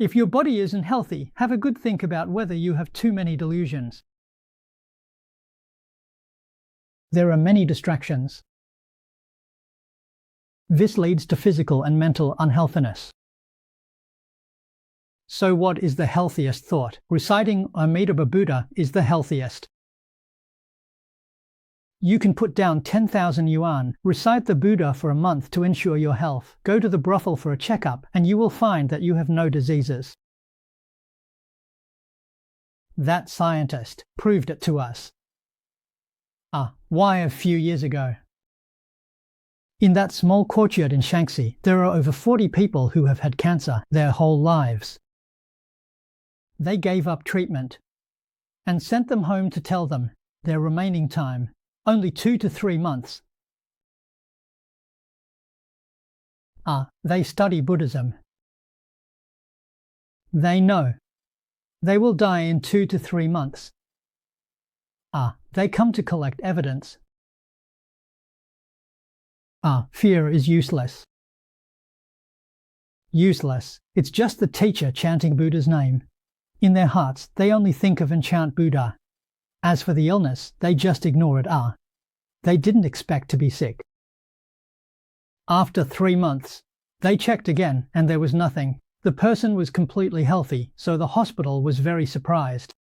If your body isn't healthy, have a good think about whether you have too many delusions. There are many distractions. This leads to physical and mental unhealthiness. So what is the healthiest thought? Reciting Amitabha Buddha is the healthiest. You can put down 10,000 yuan, recite the Buddha for a month to ensure your health, go to the brothel for a checkup, and you will find that you have no diseases. That scientist proved it to us. Why a few years ago? In that small courtyard in Shanxi, there are over 40 people who have had cancer their whole lives. They gave up treatment and sent them home to tell them their remaining time, only 2 to 3 months. They study Buddhism. They know they will die in 2 to 3 months. They come to collect evidence. Fear is useless. Useless. It's just the teacher chanting Buddha's name. In their hearts, they only think of and chant Buddha. As for the illness, they just ignore it. They didn't expect to be sick. After 3 months, they checked again and there was nothing. The person was completely healthy, so the hospital was very surprised.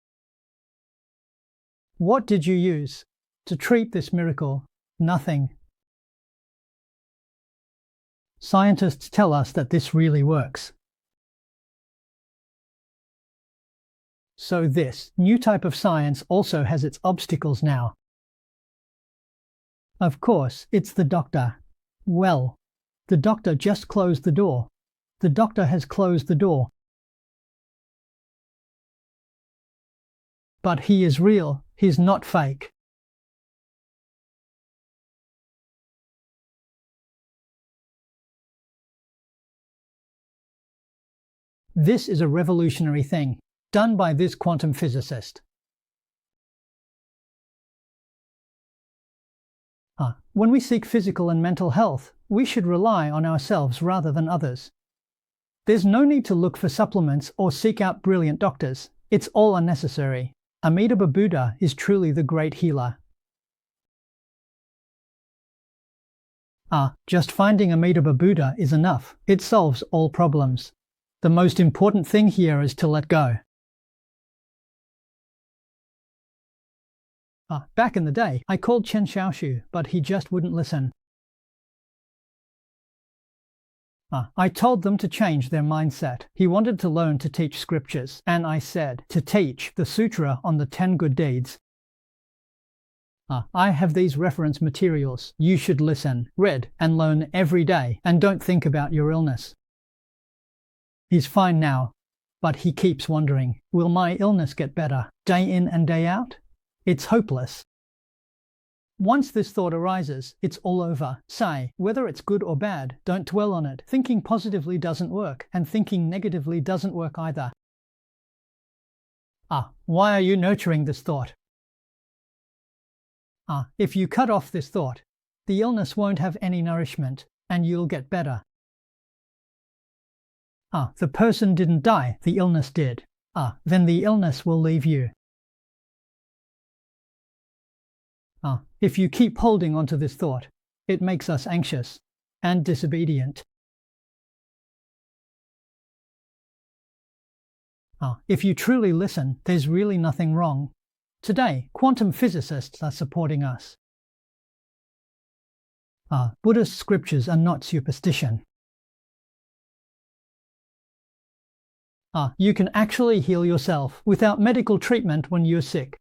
What did you use to treat this miracle? Nothing. Scientists tell us that this really works. So this new type of science also has its obstacles now. Of course, it's the doctor. Well, the doctor just closed the door. The doctor has closed the door. But he is real. He's not fake. This is a revolutionary thing, done by this quantum physicist. When we seek physical and mental health, we should rely on ourselves rather than others. There's no need to look for supplements or seek out brilliant doctors. It's all unnecessary. Amitabha Buddha is truly the great healer. Just finding Amitabha Buddha is enough. It solves all problems. The most important thing here is to let go. Back in the day, I called Chen Xiaoshu, but he just wouldn't listen. I told them to change their mindset. He wanted to learn to teach scriptures, and I said to teach the Sutra on the 10 good deeds. I have these reference materials. You should listen, read, and learn every day, and don't think about your illness. He's fine now, but he keeps wondering, will my illness get better, day in and day out? It's hopeless. Once this thought arises, it's all over. Say, whether it's good or bad, don't dwell on it. Thinking positively doesn't work, and thinking negatively doesn't work either. Why are you nurturing this thought? If you cut off this thought, the illness won't have any nourishment, and you'll get better. The person didn't die, the illness did. Then the illness will leave you. If you keep holding onto this thought, it makes us anxious and disobedient. If you truly listen, there's really nothing wrong. Today, quantum physicists are supporting us. Buddhist scriptures are not superstition. You can actually heal yourself without medical treatment when you're sick.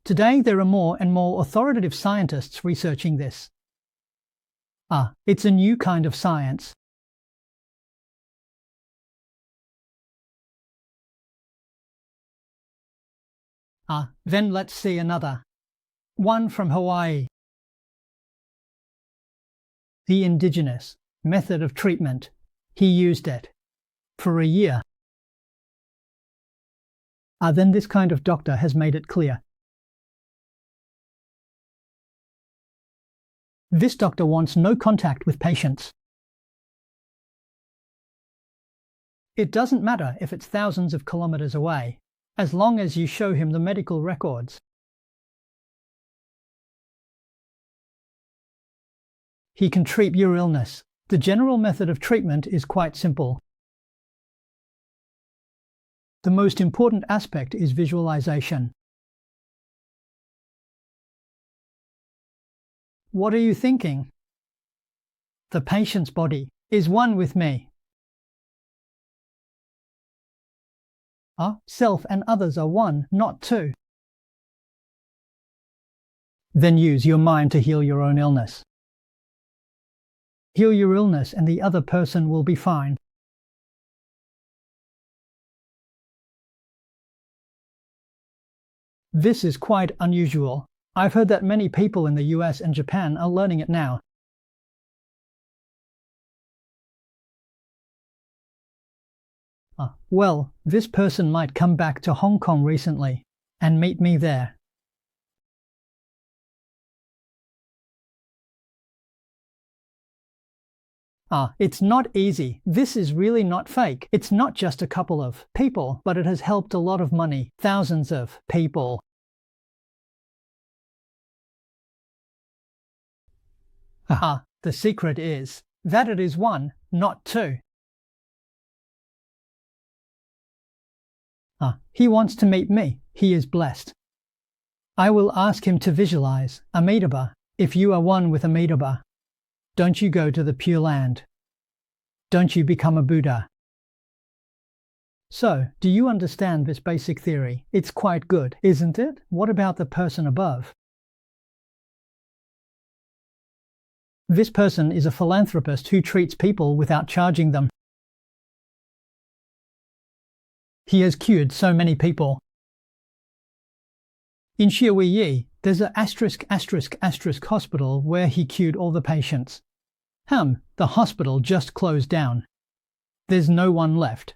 Today there are more and more authoritative scientists researching this. It's a new kind of science. Then let's see another. One from Hawaii. The indigenous method of treatment. He used it for a year. Then this kind of doctor has made it clear. This doctor wants no contact with patients. It doesn't matter if it's thousands of kilometers away, as long as you show him the medical records. He can treat your illness. The general method of treatment is quite simple. The most important aspect is visualization. What are you thinking? The patient's body is one with me. Self and others are one, not two. Then use your mind to heal your own illness. Heal your illness and the other person will be fine. This is quite unusual. I've heard that many people in the US and Japan are learning it now. Well, this person might come back to Hong Kong recently and meet me there. It's not easy. This is really not fake. It's not just a couple of people, but it has helped a lot of money. Thousands of people. The secret is that it is one, not two. He wants to meet me. He is blessed. I will ask him to visualize Amitabha. If you are one with Amitabha, don't you go to the Pure Land. Don't you become a Buddha. So, do you understand this basic theory? It's quite good, isn't it? What about the person above? This person is a philanthropist who treats people without charging them. He has cured so many people. In Shiwiyi, there's a **** hospital where he cured all the patients. The hospital just closed down. There's no one left.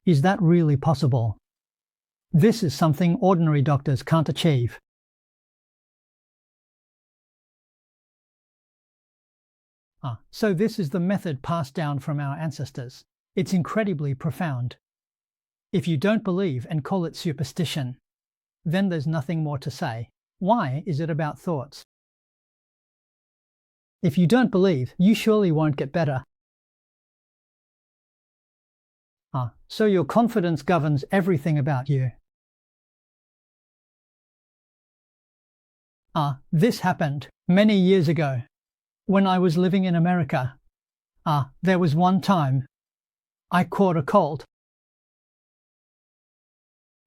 Is that really possible? This is something ordinary doctors can't achieve. So this is the method passed down from our ancestors. It's incredibly profound. If you don't believe and call it superstition, then there's nothing more to say. Why is it about thoughts? If you don't believe, you surely won't get better. So your confidence governs everything about you. This happened many years ago. When I was living in America, there was one time I caught a cold.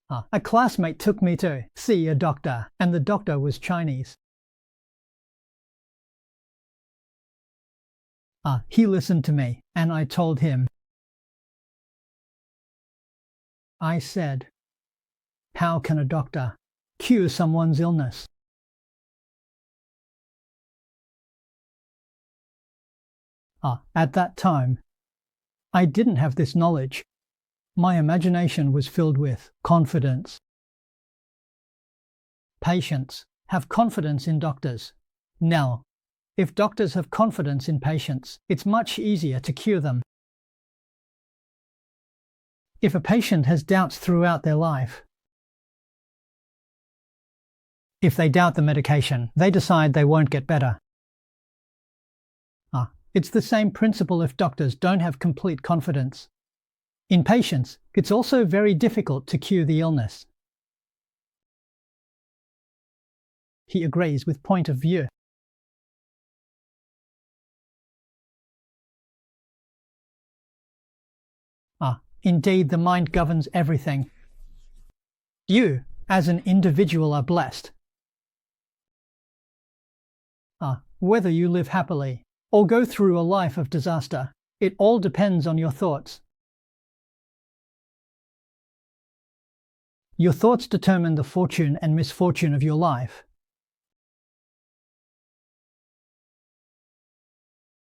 A classmate took me to see a doctor, and the doctor was Chinese. He listened to me, and I told him. I said, "How can a doctor cure someone's illness?" At that time, I didn't have this knowledge. My imagination was filled with confidence. Patients have confidence in doctors. Now, if doctors have confidence in patients, it's much easier to cure them. If a patient has doubts throughout their life, if they doubt the medication, they decide they won't get better. It's the same principle if doctors don't have complete confidence. In patients, it's also very difficult to cure the illness. He agrees with point of view. Indeed, the mind governs everything. You, as an individual, are blessed. Whether you live happily or go through a life of disaster, it all depends on your thoughts. Your thoughts determine the fortune and misfortune of your life.